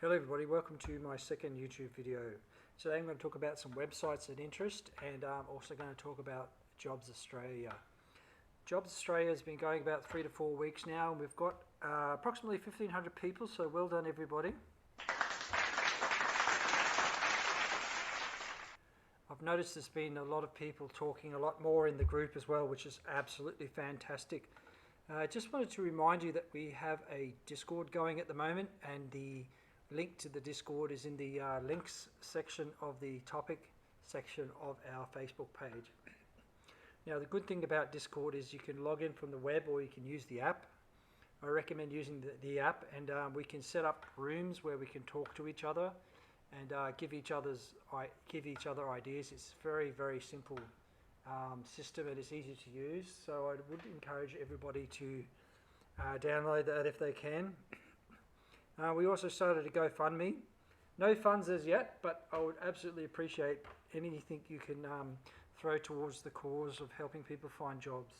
Hello everybody, welcome to my second YouTube video. Today I'm going to talk about some websites of interest, and I'm also going to talk about Jobs Australia. Jobs Australia has been going about 3 to 4 weeks now, and we've got approximately 1,500 people, so well done everybody. I've noticed there's been a lot of people talking a lot more in the group as well, which is absolutely fantastic. I just wanted to remind you that we have a Discord going at the moment, and the link to the Discord is in the links section of the topic section of our Facebook page. Now the good thing about Discord is you can log in from the web or you can use the app. I recommend using the app, and we can set up rooms where we can talk to each other and give each other ideas. It's a very simple system, and it's easy to use, so I would encourage everybody to download that if they can. We also started a Gofundme. No funds as yet, but I would absolutely appreciate anything you can throw towards the cause of helping people find jobs.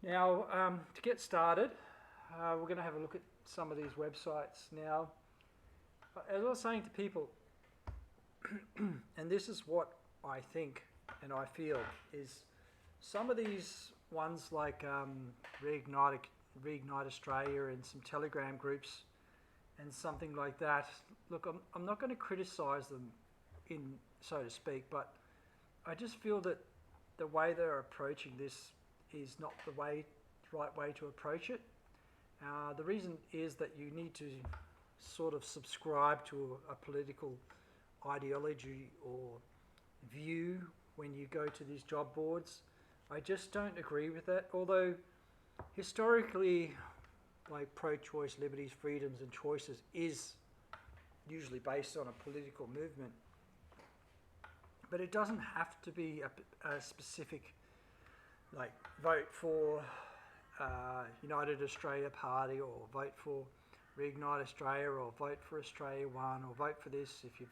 Now, to get started, we're going to have a look at some of these websites. Now, as I was saying to people, and this is what I think and I feel, is some of these ones like Reignite Australia and some Telegram groups and something like that. Look, I'm not going to criticise them, so to speak, but I just feel that the way they're approaching this is not the right way to approach it. The reason is that you need to sort of subscribe to a political ideology or view when you go to these job boards. I just don't agree with that, although historically, like pro-choice, liberties, freedoms and choices is usually based on a political movement. But it doesn't have to be a specific, like vote for United Australia Party, or vote for Reignite Australia, or vote for Australia One, or vote for this. If you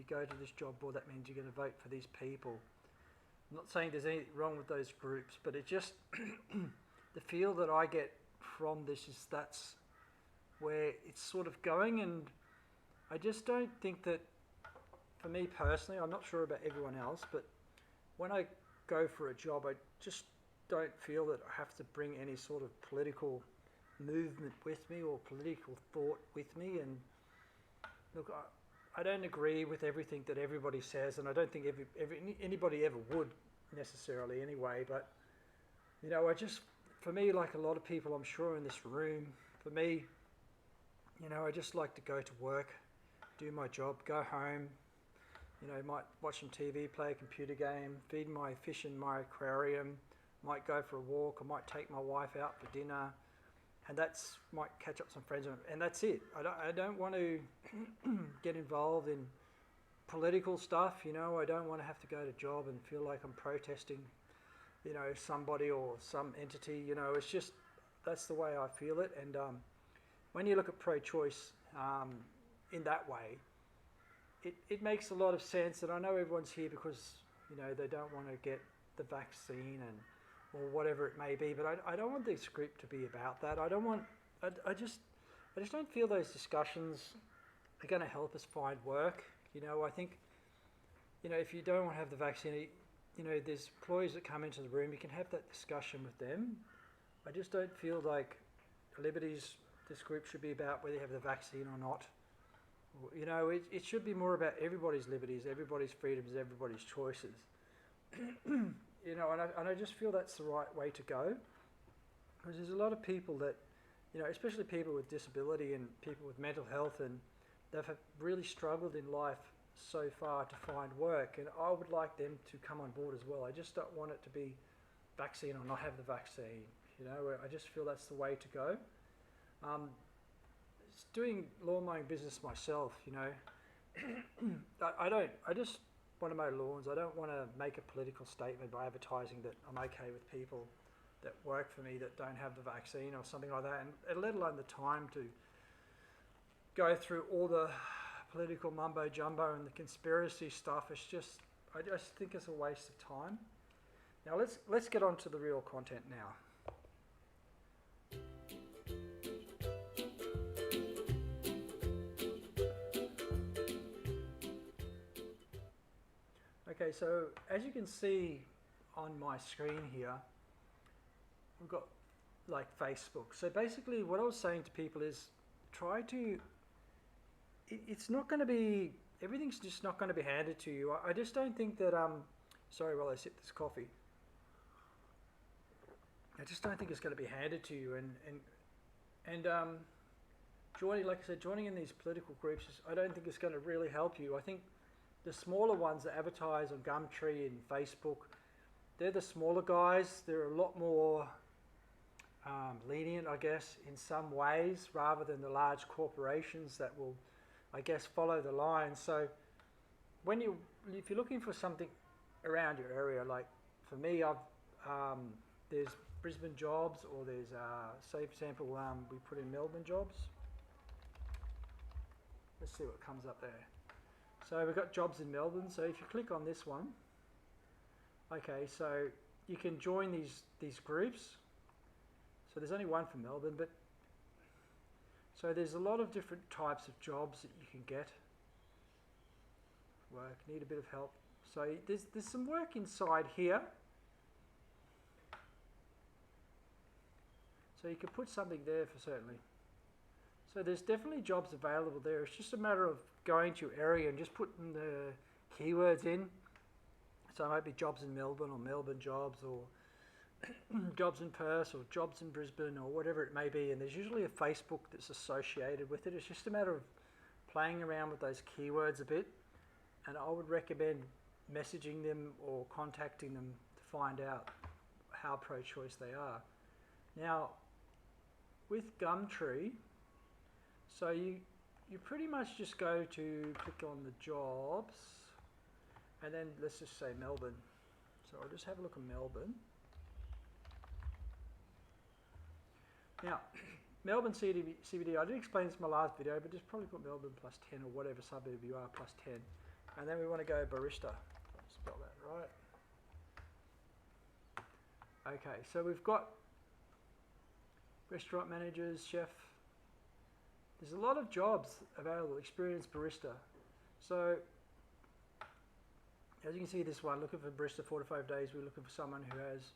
go to this job board, that means you're going to vote for these people. I'm not saying there's anything wrong with those groups, but it just the feel that I get from this is that's where it's sort of going, and I just don't think that, for me personally, I'm not sure about everyone else, but when I go for a job, I just don't feel that I have to bring any sort of political movement with me or political thought with me. And look, I don't agree with everything that everybody says, and I don't think anybody ever would necessarily anyway, but for me, like a lot of people I'm sure in this room, for me, I just like to go to work, do my job, go home, might watch some TV, play a computer game, feed my fish in my aquarium, might go for a walk, I might take my wife out for dinner, and might catch up with some friends, and that's it. I don't want to get involved in political stuff, I don't want to have to go to job and feel like I'm protesting somebody or some entity. It's just, that's the way I feel it. And when you look at pro-choice in that way, it makes a lot of sense. And I know everyone's here because they don't want to get the vaccine or whatever it may be, but I don't want this group to be about that. I just don't feel those discussions are going to help us find work. I think if you don't want to have the vaccine, there's employees that come into the room, you can have that discussion with them. I just don't feel like liberties, this group should be about whether you have the vaccine or not. It should be more about everybody's liberties, everybody's freedoms, everybody's choices. And I just feel that's the right way to go, because there's a lot of people that, especially people with disability and people with mental health, and they've really struggled in life so far to find work, and I would like them to come on board as well. I just don't want it to be vaccine or not have the vaccine. I just feel that's the way to go. Doing lawn mowing business myself, I just want to mow lawns. I don't want to make a political statement by advertising that I'm okay with people that work for me that don't have the vaccine or something like that, and let alone the time to go through all the political mumbo jumbo and the conspiracy stuff. I just think it's a waste of time. Now let's get on to the real content now. Okay, so as you can see on my screen here, we've got like Facebook. So basically what I was saying to people is try to, it's not going to be, everything's just not going to be handed to you. I just don't think that, sorry while I sip this coffee. I just don't think it's going to be handed to you, and joining, like I said, joining in these political groups, I don't think it's going to really help you. I think the smaller ones that advertise on Gumtree and Facebook, they're the smaller guys. They're a lot more lenient, I guess, in some ways, rather than the large corporations that will, I guess, follow the line. So if you're looking for something around your area, like for me, there's Brisbane jobs, or there's, say for example, we put in Melbourne jobs. Let's see what comes up there. So we've got jobs in Melbourne. So if you click on this one, okay, so you can join these groups. So there's only one for Melbourne, but so there's a lot of different types of jobs that you can get. Work, need a bit of help. So there's some work inside here. So you can put something there for certainly. So there's definitely jobs available there. It's just a matter of going to your area and just putting the keywords in. So it might be jobs in Melbourne, or Melbourne jobs, or jobs in Perth, or jobs in Brisbane, or whatever it may be. And there's usually a Facebook that's associated with it. It's just a matter of playing around with those keywords a bit. And I would recommend messaging them or contacting them to find out how pro-choice they are. Now, with Gumtree, so you pretty much just go to click on the jobs, and then let's just say Melbourne. So I'll just have a look at Melbourne. Now, Melbourne CBD, I did explain this in my last video, but just probably put Melbourne plus 10 or whatever suburb you are plus 10. And then we want to go barista. Spell that right. Okay, so we've got restaurant managers, chef. There's a lot of jobs available, experienced barista. So, as you can see, this one, looking for barista 4 to 5 days, we're looking for someone who has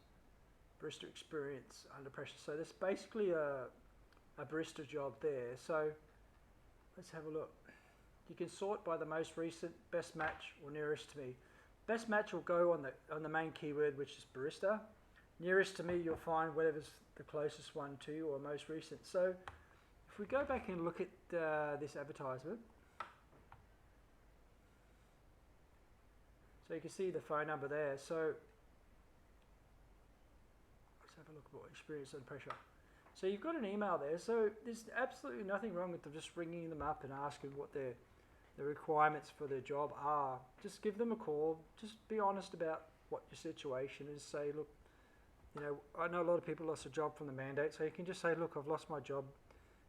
barista experience under pressure. So that's basically a barista job there. So let's have a look. You can sort by the most recent, best match, or nearest to me. Best match will go on the main keyword, which is barista. Nearest to me, you'll find whatever's the closest one to you, or most recent. So if we go back and look at this advertisement, so you can see the phone number there. So let's have a look at what experience under pressure. So you've got an email there. So there's absolutely nothing wrong with them just ringing them up and asking what the requirements for their job are. Just give them a call. Just be honest about what your situation is. Say, look, you know, I know a lot of people lost a job from the mandate, so you can just say, look, I've lost my job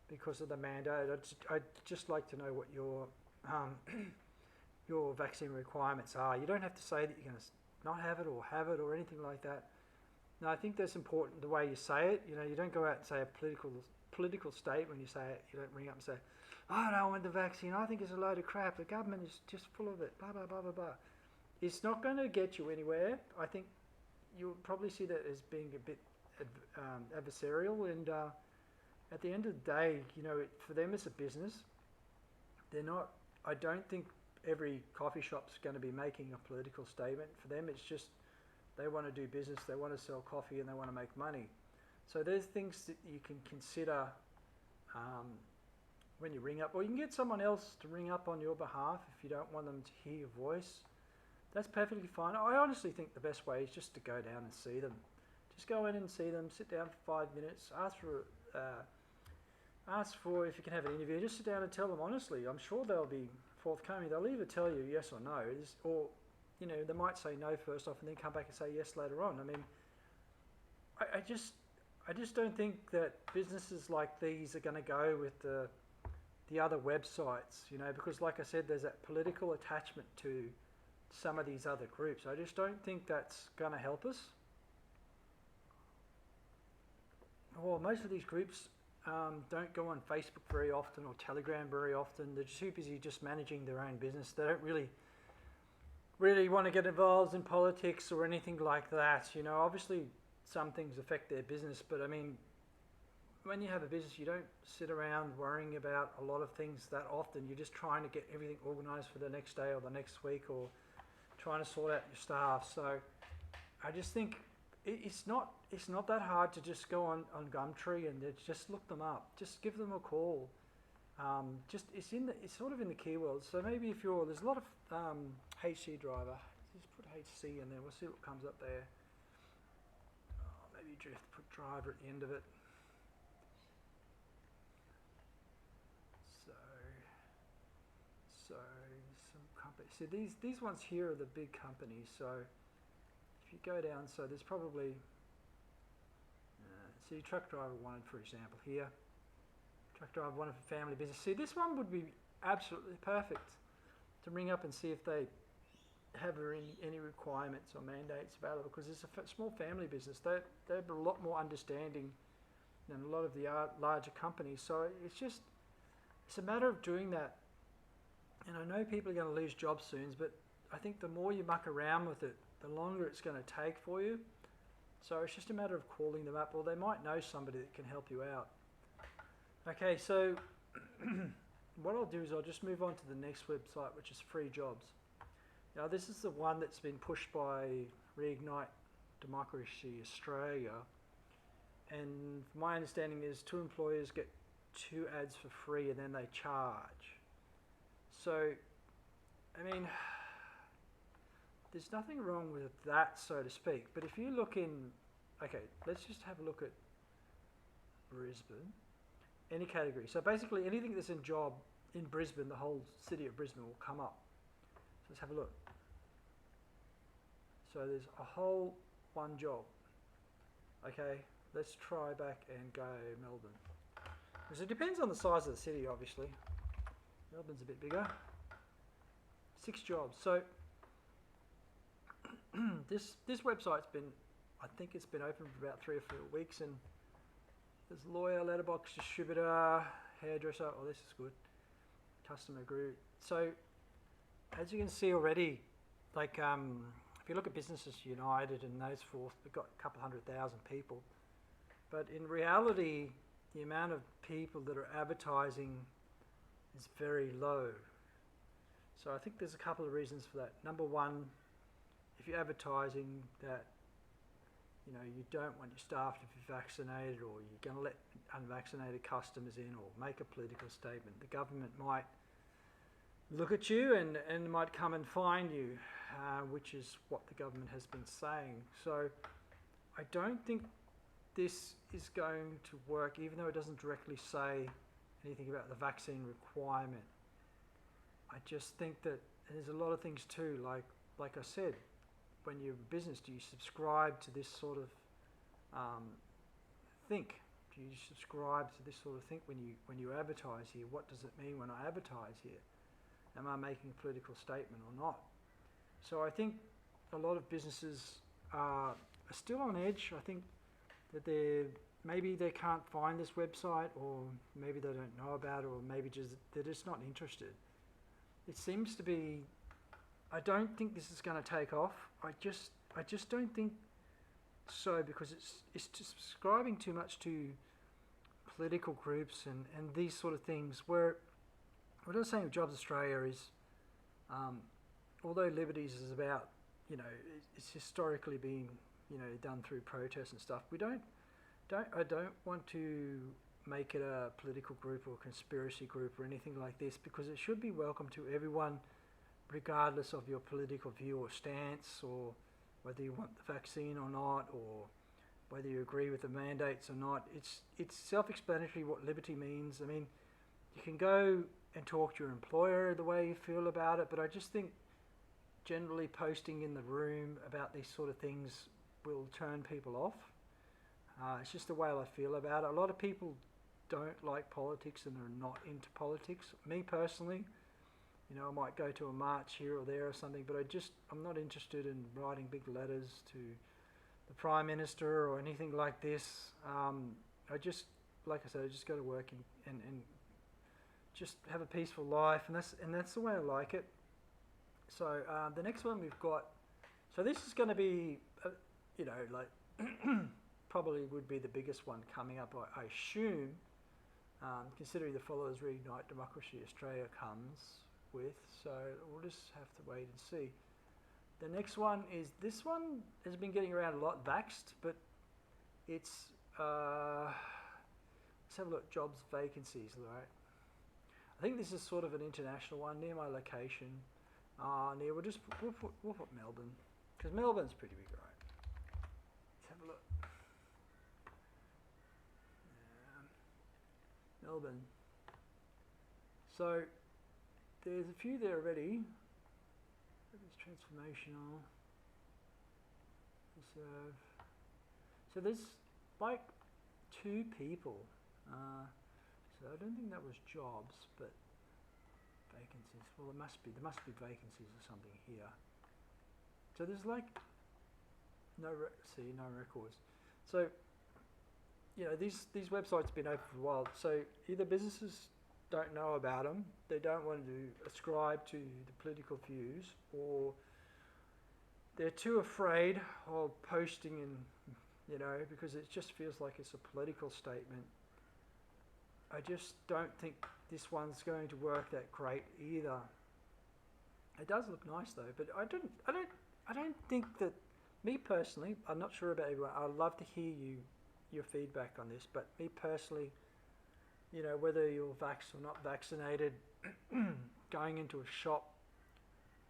because of the mandate. I'd just like to know what your your vaccine requirements are. You don't have to say that you're going to not have it or anything like that. No, I think that's important, the way you say it. You know, you don't go out and say a political statement when you say it. You don't ring up and say, oh, I don't want the vaccine. I think it's a load of crap. The government is just full of it. Blah, blah, blah, blah, blah. It's not going to get you anywhere. I think you'll probably see that as being a bit adversarial. And at the end of the day, you know, for them it's a business. They're not, I don't think every coffee shop's going to be making a political statement. For them, it's just they want to do business, they want to sell coffee, and they want to make money. So there's things that you can consider when you ring up, or you can get someone else to ring up on your behalf if you don't want them to hear your voice. That's perfectly fine. I honestly think the best way is just to go down and see them. Just go in and see them, sit down for 5 minutes, ask for if you can have an interview. Just sit down and tell them honestly. I'm sure they'll be forthcoming. They'll either tell you yes or no, or you know, they might say no first off and then come back and say yes later on. I mean, I just don't think that businesses like these are going to go with the other websites, you know, because like I said, there's that political attachment to some of these other groups. I just don't think that's going to help us. Well, most of these groups don't go on Facebook very often or Telegram very often. They're too busy just managing their own business. They don't really, really want to get involved in politics or anything like that. You know, obviously some things affect their business, but I mean, when you have a business, you don't sit around worrying about a lot of things that often. You're just trying to get everything organised for the next day or the next week, or trying to sort out your staff. So I just think it's not that hard to just go on Gumtree and just look them up. Just give them a call. Just it's sort of in the keywords. So maybe if there's a lot of HC driver, just put HC in there. We'll see what comes up there. Oh, maybe you have to put driver at the end of it. So some companies. So these ones here are the big companies. So if you go down, so there's probably see truck driver wanted, for example, here. Truck driver wanted for family business. See, this one would be absolutely perfect to ring up and see if they have any requirements or mandates available, because it's a small family business. They have a lot more understanding than a lot of the larger companies. So it's a matter of doing that. And I know people are going to lose jobs soon, but I think the more you muck around with it, the longer it's going to take for you. So it's just a matter of calling them up, or they might know somebody that can help you out. Okay, so what I'll do is I'll just move on to the next website, which is Free Jobs. Now this is the one that's been pushed by Reignite Democracy Australia, and my understanding is 2 employers get 2 ads for free and then they charge. So, I mean, there's nothing wrong with that, so to speak, but if you look in, okay, let's just have a look at Brisbane, any category. So basically anything that's in job in Brisbane, the whole city of Brisbane will come up. So let's have a look. So there's a whole one job. Okay, let's try back and go Melbourne. Because it depends on the size of the city, obviously. Melbourne's a bit bigger. 6 jobs. So this website's been, I think it's been open for about 3 or 4 weeks, and there's lawyer, letterbox distributor, hairdresser. Oh, this is good. Customer group. So as you can see already, like if you look at Businesses United and those forth, we've got a couple 100,000 people. But in reality, the amount of people that are advertising is very low. So I think there's a couple of reasons for that. Number one, if you're advertising that, you know, you don't want your staff to be vaccinated, or you're going to let unvaccinated customers in, or make a political statement, the government might look at you and might come and fine you, which is what the government has been saying. So I don't think this is going to work, even though it doesn't directly say anything about the vaccine requirement. I just think that there's a lot of things too, like I said, when you're a business, do you subscribe to this sort of think? Do you subscribe to this sort of think when you advertise here? What does it mean when I advertise here? Am I making a political statement or not? So I think a lot of businesses are still on edge. I think that maybe they can't find this website, or maybe they don't know about it, or maybe they're just not interested. It seems to be, I don't think this is going to take off. I just don't think so, because it's just subscribing too much to political groups and these sort of things, where what I was saying with Jobs Australia is, although Liberties is about, you know, it's historically been, you know, done through protests and stuff, I don't want to make it a political group or conspiracy group or anything like this, because it should be welcome to everyone, regardless of your political view or stance, or whether you want the vaccine or not, or whether you agree with the mandates or not. It's self-explanatory what liberty means. I mean, you can go and talk to your employer the way you feel about it, but I just think generally posting in the room about these sort of things will turn people off. It's just the way I feel about it. A lot of people don't like politics and they're not into politics. Me personally, you know, I might go to a march here or there or something, but I'm not interested in writing big letters to the Prime Minister or anything like this. Like I said, I just go to work and just have a peaceful life, and that's the way I like it. So the next one we've got, so this is going to be, you know, like probably would be the biggest one coming up, I assume, considering the Followers Reignite Democracy Australia comes with. So we'll just have to wait and see. The next one is, this one has been getting around a lot, Vaxxed, but it's, let's have a look, jobs vacancies, right? I think this is sort of an international one, near my location. We'll put Melbourne, because Melbourne's pretty big, right? Let's have a look. Melbourne. So there's a few there already. It's transformational. So there's like 2 people. So I don't think that was jobs, but vacancies. Well, there must be vacancies or something here. So there's like no records. So you know, these websites have been open for a while. So either businesses don't know about them, they don't want to ascribe to the political views, or they're too afraid of posting in, you know, because it just feels like it's a political statement. I just don't think this one's going to work that great either. It does look nice though, but I don't think that, me personally, I'm not sure about everyone. I'd love to hear your feedback on this, but me personally, you know, whether you're vaxxed or not vaccinated, going into a shop,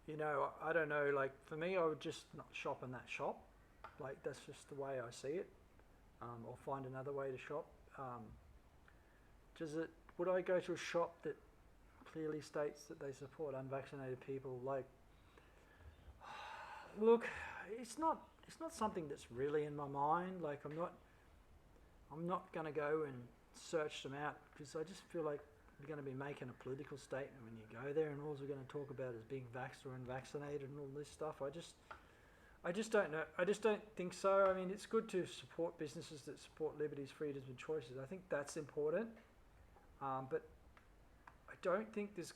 you know, I don't know, like for me, I would just not shop in that shop. Like that's just the way I see it. Or find another way to shop. Would I go to a shop that clearly states that they support unvaccinated people? Like, look, it's not something that's really in my mind. Like I'm not going to go and search them out, because I just feel like we're going to be making a political statement when you go there, and all we're going to talk about is being vaxxed or unvaccinated and all this stuff. I just don't know. I just don't think so. I mean, it's good to support businesses that support liberties, freedoms and choices. I think that's important. But I don't think there's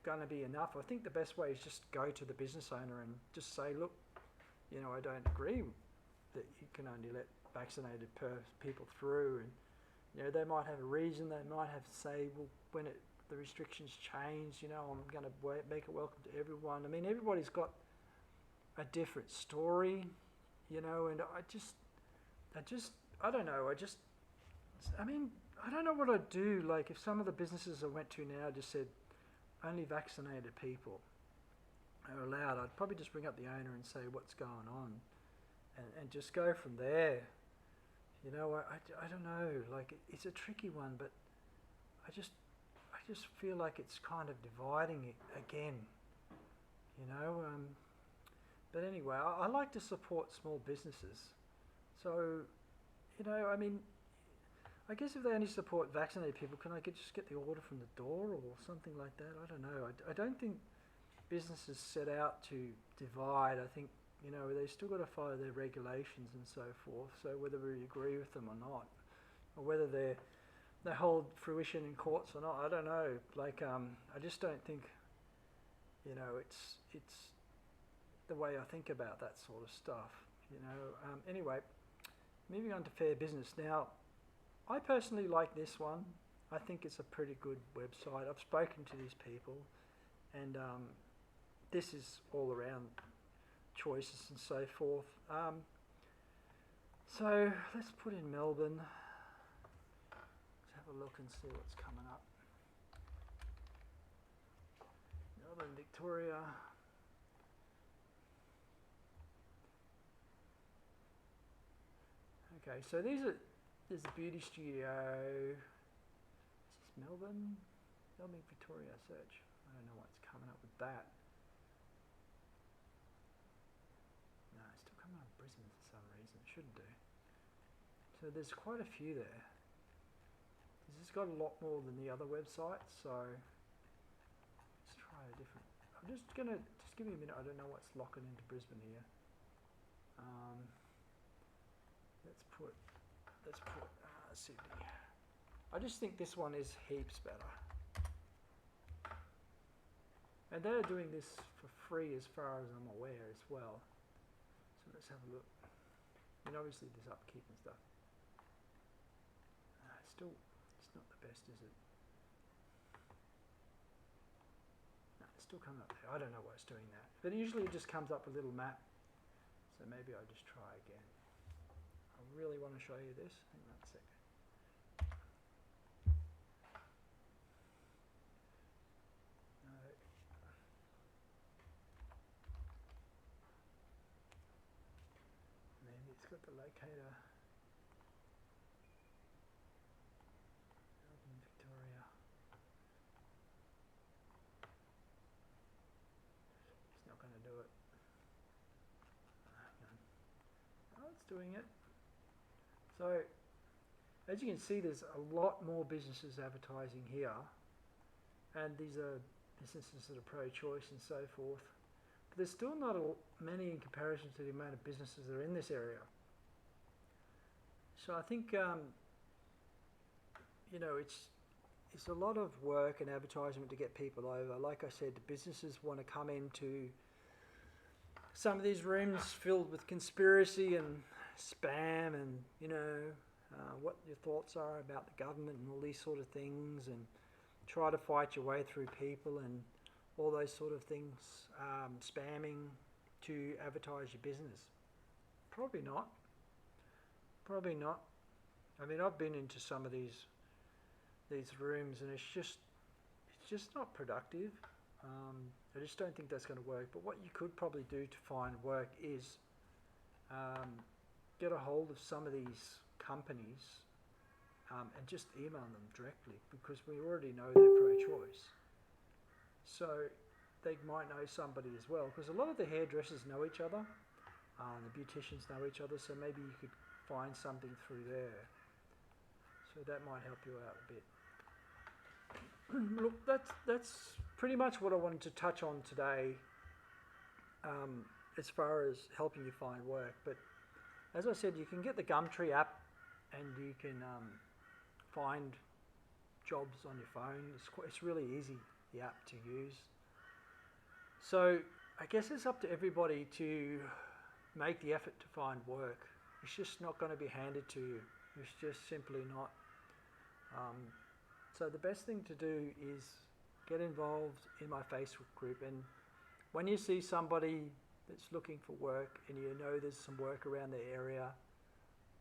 going to be enough. I think the best way is just go to the business owner and just say, look, you know, I don't agree that you can only let vaccinated people through, and you know, they might have a reason. They might have to say, well, when the restrictions change, you know, I'm going to make it welcome to everyone. I mean, everybody's got a different story, you know, and I don't know. I don't know what I'd do. Like if some of the businesses I went to now just said only vaccinated people are allowed, I'd probably just ring up the owner and say what's going on, and just go from there. You know, I don't know. Like it's a tricky one, but I just feel like it's kind of dividing it again. You know. But anyway, I like to support small businesses. So, you know, I mean, I guess if they only support vaccinated people, can I just get the order from the door or something like that? I don't know. I don't think businesses set out to divide. I think, you know, they still got to follow their regulations and so forth. So whether we agree with them or not, or whether they hold fruition in courts or not, I don't know. Like, I just don't think, you know, it's the way I think about that sort of stuff. You know. Anyway, moving on to fair business now. I personally like this one. I think it's a pretty good website. I've spoken to these people, and this is all around choices and so forth. So let's put in Melbourne. Let's have a look and see what's coming up. Melbourne, Victoria. Okay, so there's the beauty studio. Is this Melbourne? Melbourne, Victoria search. I don't know what's coming up with that. No, it's still coming up with Brisbane for some reason. It shouldn't do. So there's quite a few there. This has got a lot more than the other websites, so let's try a different. I'm just give me a minute. I don't know what's locking into Brisbane here. Let's put Sydney. I just think this one is heaps better. And they're doing this for free as far as I'm aware as well. So let's have a look. And obviously there's upkeep and stuff. It's not the best, is it? No, it's still coming up there. I don't know why it's doing that. But usually it just comes up a little map. So maybe I'll just try again. I really want to show you this. Hang on a second. No. Maybe it's got the locator. Victoria. It's not going to do it. Hang on. Oh, it's doing it. So, as you can see, there's a lot more businesses advertising here, and these are businesses that are pro-choice and so forth. But there's still not many in comparison to the amount of businesses that are in this area. So I think, you know, it's a lot of work and advertisement to get people over. Like I said, the businesses want to come into some of these rooms filled with conspiracy and spam and, you know, what your thoughts are about the government and all these sort of things, and try to fight your way through people and all those sort of things, spamming to advertise your business. Probably not. Probably not. I mean, I've been into some of these rooms, and it's just not productive. I just don't think that's going to work. But what you could probably do to find work is get a hold of some of these companies and just email them directly, because we already know they're pro-choice. So they might know somebody as well, because a lot of the hairdressers know each other, the beauticians know each other, so maybe you could find something through there. So that might help you out a bit. Look, that's pretty much what I wanted to touch on today, as far as helping you find work. But as I said, you can get the Gumtree app, and you can find jobs on your phone. It's really easy, the app to use. So I guess it's up to everybody to make the effort to find work. It's just not going to be handed to you. It's just simply not. So the best thing to do is get involved in my Facebook group, and when you see somebody that's looking for work and you know there's some work around the area,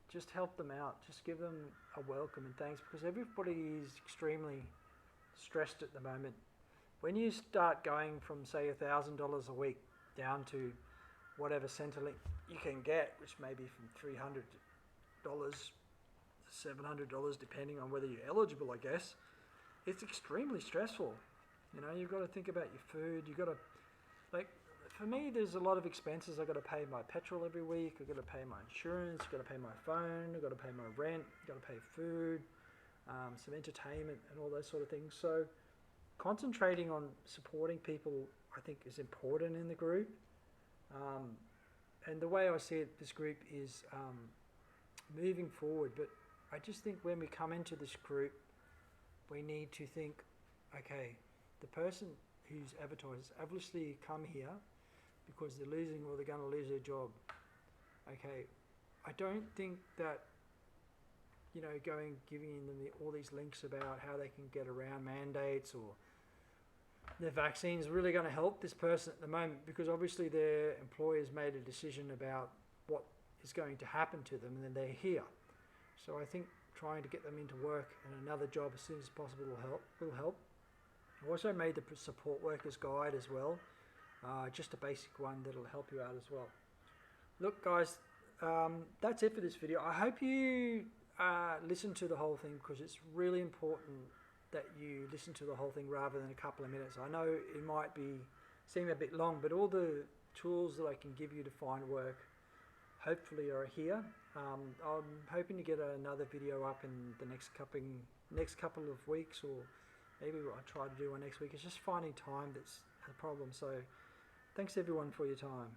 just help them out. Just give them a welcome and thanks, because everybody is extremely stressed at the moment. When you start going from, say, $1,000 a week down to whatever Centrelink you can get, which may be from $300 to $700, depending on whether you're eligible, I guess, it's extremely stressful. You know, you've got to think about your food. You've got to, like, for me, there's a lot of expenses. I've got to pay my petrol every week. I've got to pay my insurance. I've got to pay my phone. I've got to pay my rent. I've got to pay food, some entertainment and all those sort of things. So concentrating on supporting people, I think, is important in the group. And the way I see it, this group is moving forward. But I just think when we come into this group, we need to think, okay, the person who's advertised obviously come here because they're losing, or they're going to lose their job. Okay, I don't think that, you know, giving them all these links about how they can get around mandates or the vaccine is really going to help this person at the moment, because obviously their employers made a decision about what is going to happen to them, and then they're here. So I think trying to get them into work and another job as soon as possible will help. I also made the support workers guide as well, just a basic one that'll help you out as well. Look, guys, that's it for this video. I hope you listen to the whole thing, because it's really important that you listen to the whole thing rather than a couple of minutes. I know it might seem a bit long, but all the tools that I can give you to find work hopefully are here. I'm hoping to get another video up in the next couple of weeks, or maybe I'll try to do one next week. It's just finding time that's the problem. So thanks everyone for your time.